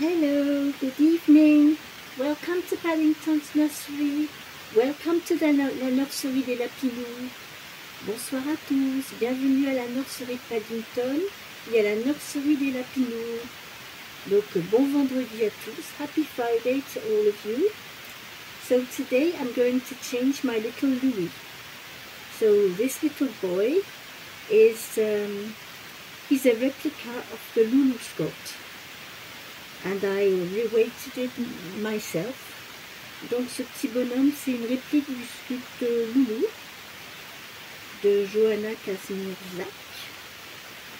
Hello, good evening. Welcome to Paddington's Nursery. Welcome to la nurserie des Lapinous. Bonsoir à tous, bienvenue à la nurserie de Paddington et à la nurserie des Lapinous. Donc bon vendredi à tous, happy Friday to all of you. So today I'm going to change my little Louis. So this little boy is he's a replica of the Loulou Scott. And I reweighted it myself. Donc ce petit bonhomme, c'est une réplique du sculpte Loulou de Johanna Kazimierczak.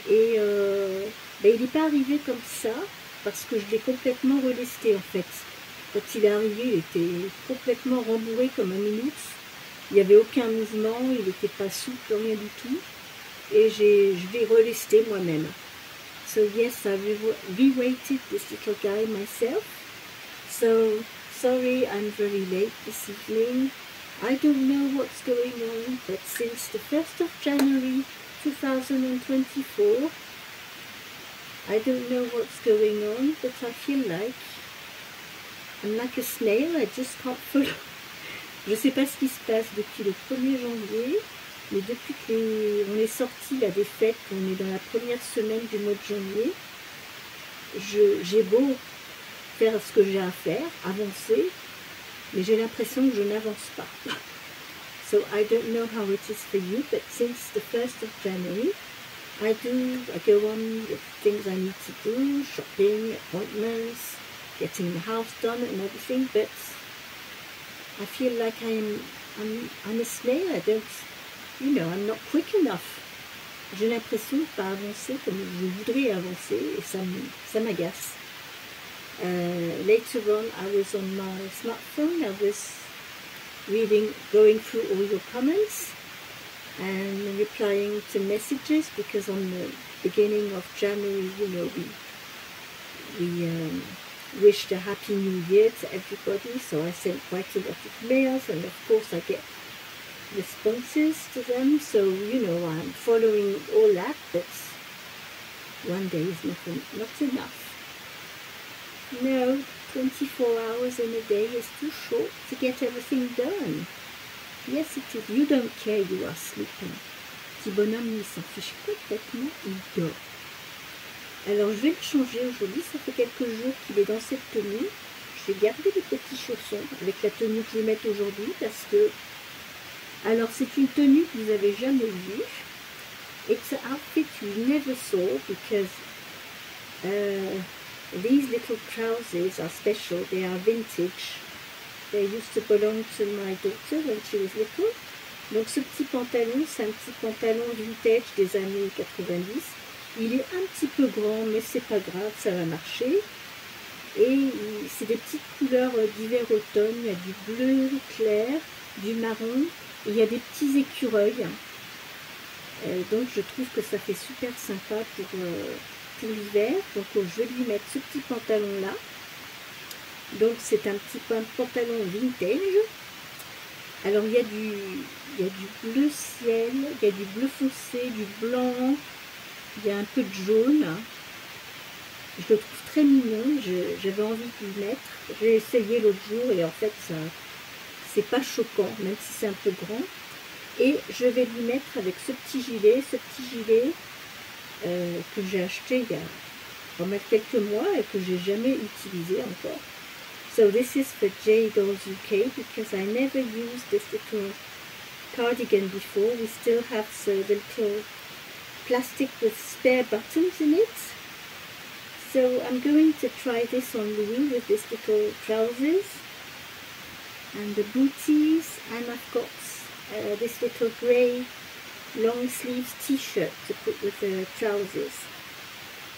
Et il n'est pas arrivé comme ça parce que je l'ai complètement relesté en fait. Quand il est arrivé, il était complètement rembourré comme un minouche. Il n'y avait aucun mouvement, il n'était pas souple, rien du tout. Et je l'ai relesté moi-même. So yes, I reweighted this little guy myself. So sorry I'm very late this evening. I don't know what's going on, but since the 1st of January 2024, I don't know what's going on, but I feel like I'm like a snail, I just can't follow. Je ne sais pas ce qui se passe depuis le 1er janvier. Mais depuis qu'on est sorti là, des fêtes, on est dans la première semaine du mois de janvier, j'ai beau faire ce que j'ai à faire, avancer, mais j'ai l'impression que je n'avance pas. So I don't know how it is for you, but since the 1st of January, I go on with things I need to do, shopping, appointments, getting the house done and everything, but I feel like I'm a snail. I don't... You know, I'm not quick enough. J'ai l'impression de ne pas avancer comme je voudrais avancer et ça m'agace. Later on, I was on my smartphone. I was going through all your comments and replying to messages because on the beginning of January, you know, we wished a happy new year to everybody. So I sent quite a lot of mails, and of course I get responses to them, so you know I'm following all that, but one day is not enough. No, 24 hours in a day is too short to get everything done. Yes, it is. You don't care, you are sleeping. Petit bonhomme, il s'en fiche complètement, il dort. Alors je vais le changer aujourd'hui, ça fait quelques jours qu'il est dans cette tenue. Je vais garder les petits chaussons avec la tenue que je vais mettre aujourd'hui parce que alors c'est une tenue que vous n'avez jamais vue. It's an outfit you never saw because these little trousers are special. They are vintage. They used to belong to my daughter when she was little. Donc ce petit pantalon, c'est un petit pantalon vintage des années 90. Il est un petit peu grand, mais c'est pas grave, ça va marcher. Et c'est des petites couleurs d'hiver-automne. Il y a du bleu clair, du marron. Et il y a des petits écureuils, donc je trouve que ça fait super sympa pour l'hiver. Donc je vais lui mettre ce petit pantalon là. Donc c'est un petit pantalon vintage. Alors il y a du bleu ciel, il y a du bleu foncé, du blanc, il y a un peu de jaune. Je le trouve très mignon, j'avais envie de le mettre. J'ai essayé l'autre jour et en fait ça... c'est pas choquant, même si c'est un peu grand. Et je vais lui mettre avec ce petit gilet que j'ai acheté il y a quand même quelques mois et que j'ai jamais utilisé encore. So this is for J Dolls UK because I never used this little cardigan before. We still have the little plastic with spare buttons in it. So I'm going to try this on Louis with this little trousers and the booties, and I've got this little grey long sleeves t-shirt to put with the trousers.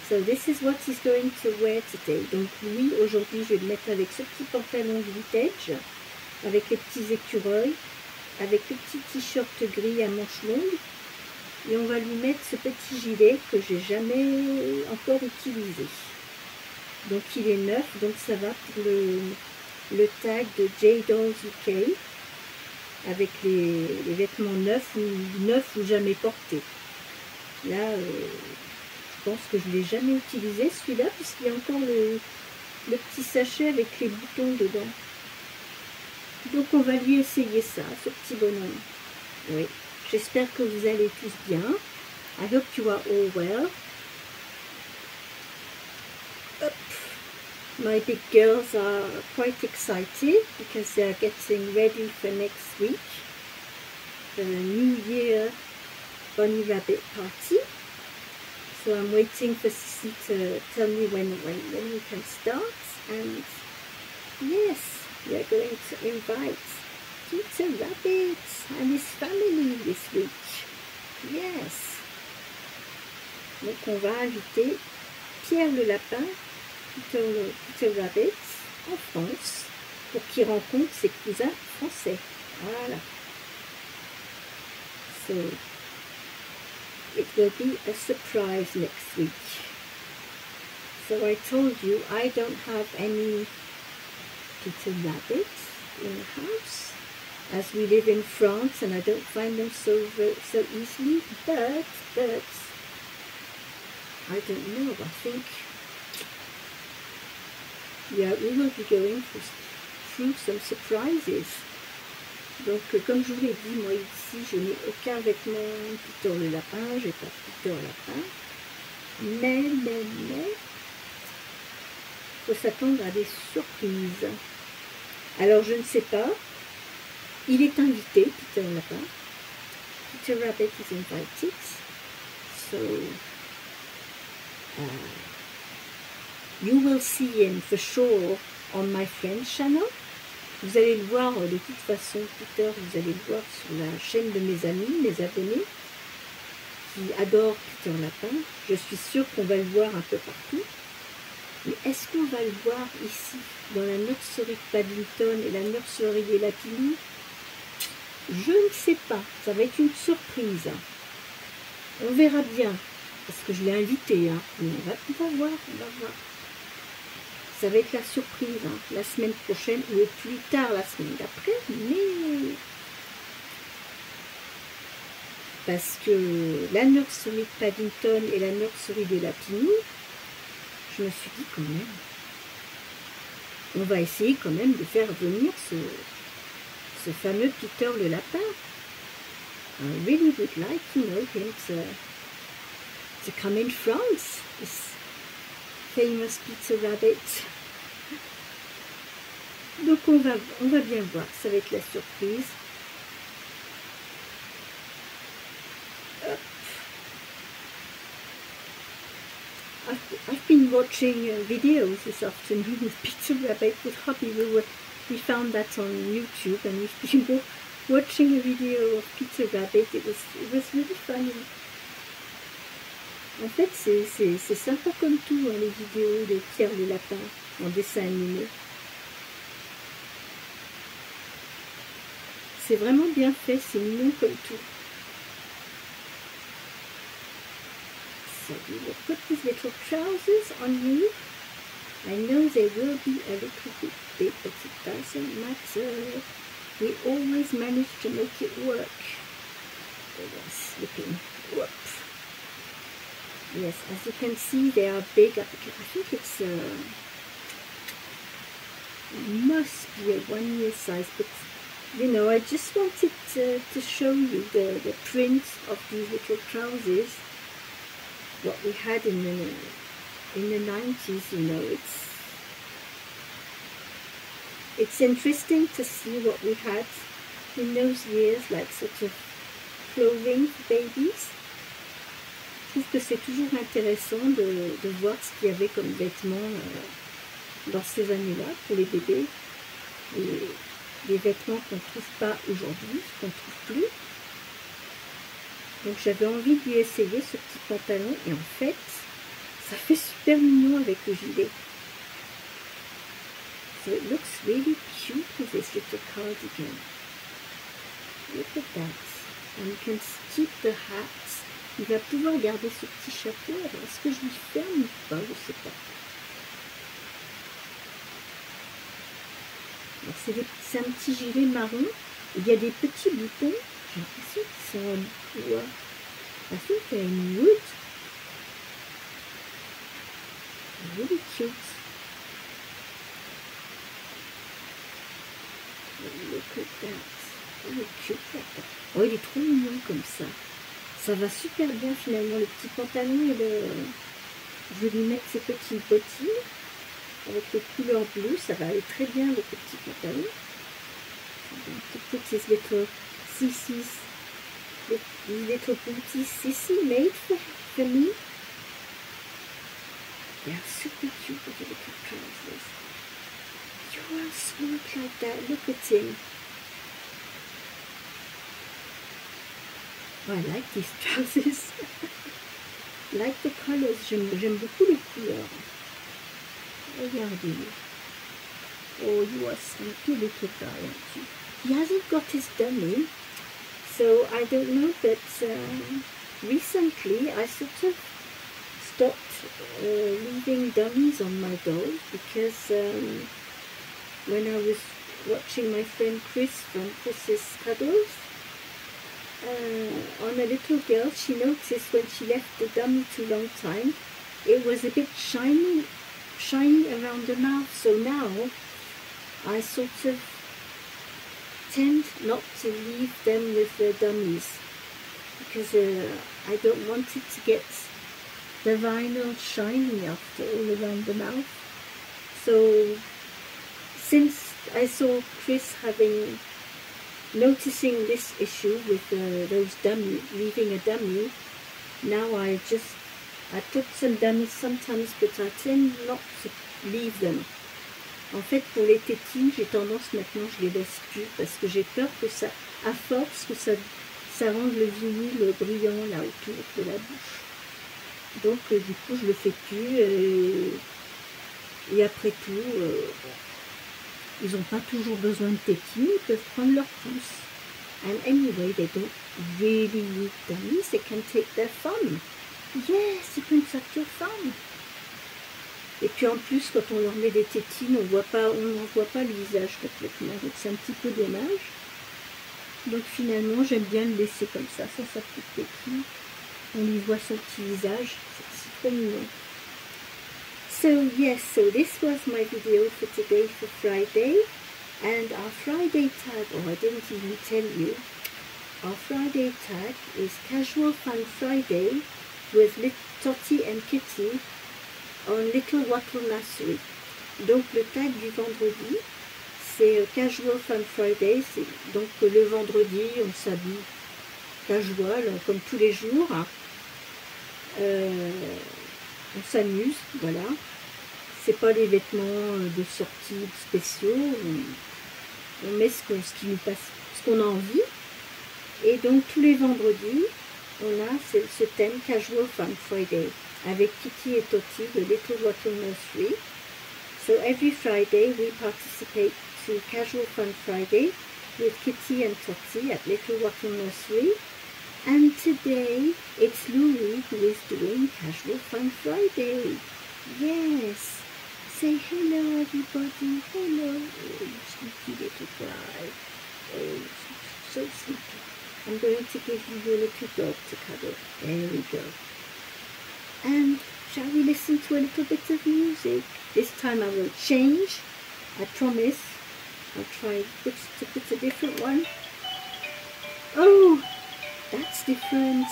So this is what he's going to wear today. Donc lui, aujourd'hui, je vais le mettre avec ce petit pantalon vintage, avec les petits écureuils, avec le petit t-shirt gris à manches longues, et on va lui mettre ce petit gilet que j'ai jamais encore utilisé. Donc il est neuf, donc ça va pour le tag de J Dolls UK avec les vêtements neufs ou jamais portés. Là, je pense que je ne l'ai jamais utilisé celui-là puisqu'il y a encore le petit sachet avec les boutons dedans. Donc on va lui essayer ça, ce petit bonhomme. Oui, j'espère que vous allez tous bien. I hope you are all well. Hop. My big girls are quite excited because they are getting ready for next week, the New Year Bunny Rabbit party. So I'm waiting for Sissy to tell me when we can start. And yes, we are going to invite Peter Rabbit and his family this week. Yes. Donc on va inviter Pierre le Lapin, Peter Rabbit, en France, pour qu'il rencontre ses cousins français. Voilà. So it will be a surprise next week. So I told you I don't have any Peter Rabbits in the house, as we live in France and I don't find them so easily. But I don't know. I think we will be going through some surprises. Donc, comme je vous l'ai dit, moi ici, je n'ai aucun vêtement Peter le Lapin, j'ai pas Peter Lapin. Mais, faut s'attendre à des surprises. Alors, je ne sais pas. Il est invité, Peter le Lapin. Peter Rabbit is invited. So, you will see him for sure on my friend's channel. Vous allez le voir de toute façon, Peter, vous allez le voir sur la chaîne de mes amis, mes abonnés, qui adorent Peter Lapin. Je suis sûre qu'on va le voir un peu partout. Mais est-ce qu'on va le voir ici, dans la nurserie de Paddington et la nurserie des Lapinous? Je ne sais pas, ça va être une surprise. On verra bien, parce que je l'ai invité, hein. Mais on va voir. Ça va être la surprise, hein, la semaine prochaine ou au plus tard la semaine d'après, mais parce que la nurserie de Paddington et la nurserie des Lapinous, je me suis dit quand même, on va essayer quand même de faire venir ce fameux Peter le Lapin. I really would like, him to come in France, this famous Peter Rabbit. Donc on va bien voir, ça va être la surprise. I've been watching videos this afternoon with Peter Rabbit with Hubby. We found that on YouTube and we've been watching a video of Peter Rabbit. It was really funny. En fait, c'est sympa comme tout, hein, les vidéos de Pierre le Lapin en dessin animé. C'est vraiment bien fait, c'est mignon comme tout. So we will put these little trousers on you. I know they will be a little bit big, but it doesn't matter. We always manage to make it work. Oh, they're slipping. Whoop. Yes, as you can see, they are big. I think it's must be a 1 year size, but you know, I just wanted to show you the print of these little trousers. What we had in the 90s, you know, it's interesting to see what we had in those years, like sort of clothing for babies. Je trouve que c'est toujours intéressant de voir ce qu'il y avait comme vêtements dans ces années-là pour les bébés. Et des vêtements qu'on ne trouve pas aujourd'hui, qu'on ne trouve plus. Donc j'avais envie de lui essayer ce petit pantalon et en fait, ça fait super mignon avec le gilet. So it looks really cute with this little cardigan. Look at that. And you can keep the hat. Il va pouvoir garder ce petit chapeau. Est-ce que je lui ferme ou pas? Je ne sais pas. C'est un petit gilet marron. Il y a des petits boutons. J'ai l'impression qu'ils sont en bois. I think they're in wood. Really cute. Look at that. Oh, cute like that. Oh, il est trop mignon comme ça. Ça va super bien finalement, le petit pantalon et le... Je vais lui mettre ses petits bottines avec les couleurs bleues. Ça va aller très bien avec le petit pantalon. To put his little CC's, these little booties Sissy made for me. They are super cute with the little trousers. You are smart like that. Look at him. Oh, I like these trousers. Like the colors. J'aime beaucoup les couleurs. Regardez. Oh, you are sneaky little guy, aren't you? He hasn't got his dummy, so I don't know, but recently I sort of stopped leaving dummies on my dolls because when I was watching my friend Chris from Chris's Cuddles, on a little girl, she noticed when she left the dummy too long time, it was a bit shiny around the mouth, so now I sort of tend not to leave them with the dummies because I don't want it to get the vinyl shiny after all around the mouth. So since I saw Chris noticing this issue with those dummy, leaving a dummy, now I put some dummies sometimes, but I tend not to leave them. En fait, pour les tétines, j'ai tendance maintenant, je les laisse plus parce que j'ai peur que ça, à force, que ça rende le vinyle brillant là autour de la bouche. Donc, du coup, je le fais plus. Et après tout, ils n'ont pas toujours besoin de tétines, ils peuvent prendre leur pouce. And anyway, they don't really need dummies, they can take their thumb. Yes, you can suck your thumb. Et puis en plus, quand on leur met des tétines, on n'en voit pas le visage complètement. Donc c'est un petit peu dommage. Donc finalement, j'aime bien le laisser comme ça, sans sa petite tétine. On lui voit son petit visage. C'est trop mignon. So yes, so this was my video for today for Friday. And our Friday tag, oh I didn't even tell you. Our Friday tag is Casual Fun Friday with Totty and Kitty on Little Wattle Nursery. Donc le tag du vendredi, c'est Casual Fun Friday, donc le vendredi on s'habille casual comme tous les jours, hein. On s'amuse, voilà. C'est pas les vêtements de sortie spéciaux, on met ce qu'on a envie. Et donc tous les vendredis, on a ce thème Casual Fun Friday avec Kitty et Totty de Little Wattle Nursery. So every Friday we participate to Casual Fun Friday with Kitty and Totty at Little Wattle Nursery. And today it's Louis who is doing Casual Fun Friday. Yes. Say hello everybody. Hello. Oh, sneaky little guy. Oh, so sneaky. I'm going to give you your little dog to cuddle. There we go. And shall we listen to a little bit of music? This time I will change. I promise. I'll try to put a different one. Oh, that's different.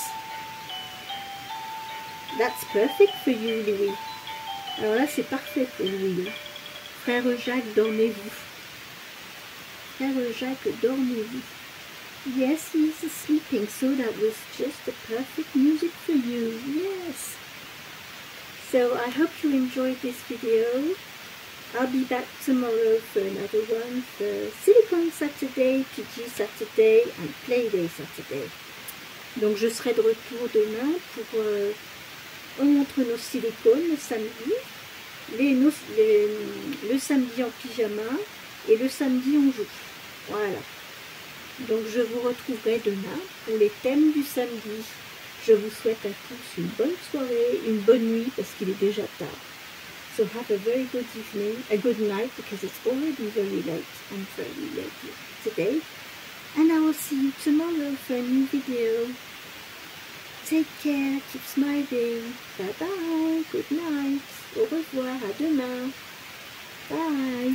That's perfect for you, Louis. Alors là, c'est parfait pour Louis. Frère Jacques, dormez-vous. Frère Jacques, dormez-vous. Yes, he's sleeping, so that was just the perfect music for you. Yes. So I hope you enjoyed this video. I'll be back tomorrow for another one for Silicone Saturday, PG Saturday and Playday Saturday. Donc je serai de retour demain pour on montre nos silicones le samedi, le samedi en pyjama et le samedi on joue. Voilà. Donc je vous retrouverai demain pour les thèmes du samedi. Je vous souhaite à tous une bonne soirée, une bonne nuit parce qu'il est déjà tard. So have a very good evening, a good night because it's already very late and very late today. And I will see you tomorrow for a new video. Take care, keep smiling. Bye bye, good night, au revoir, à demain. Bye.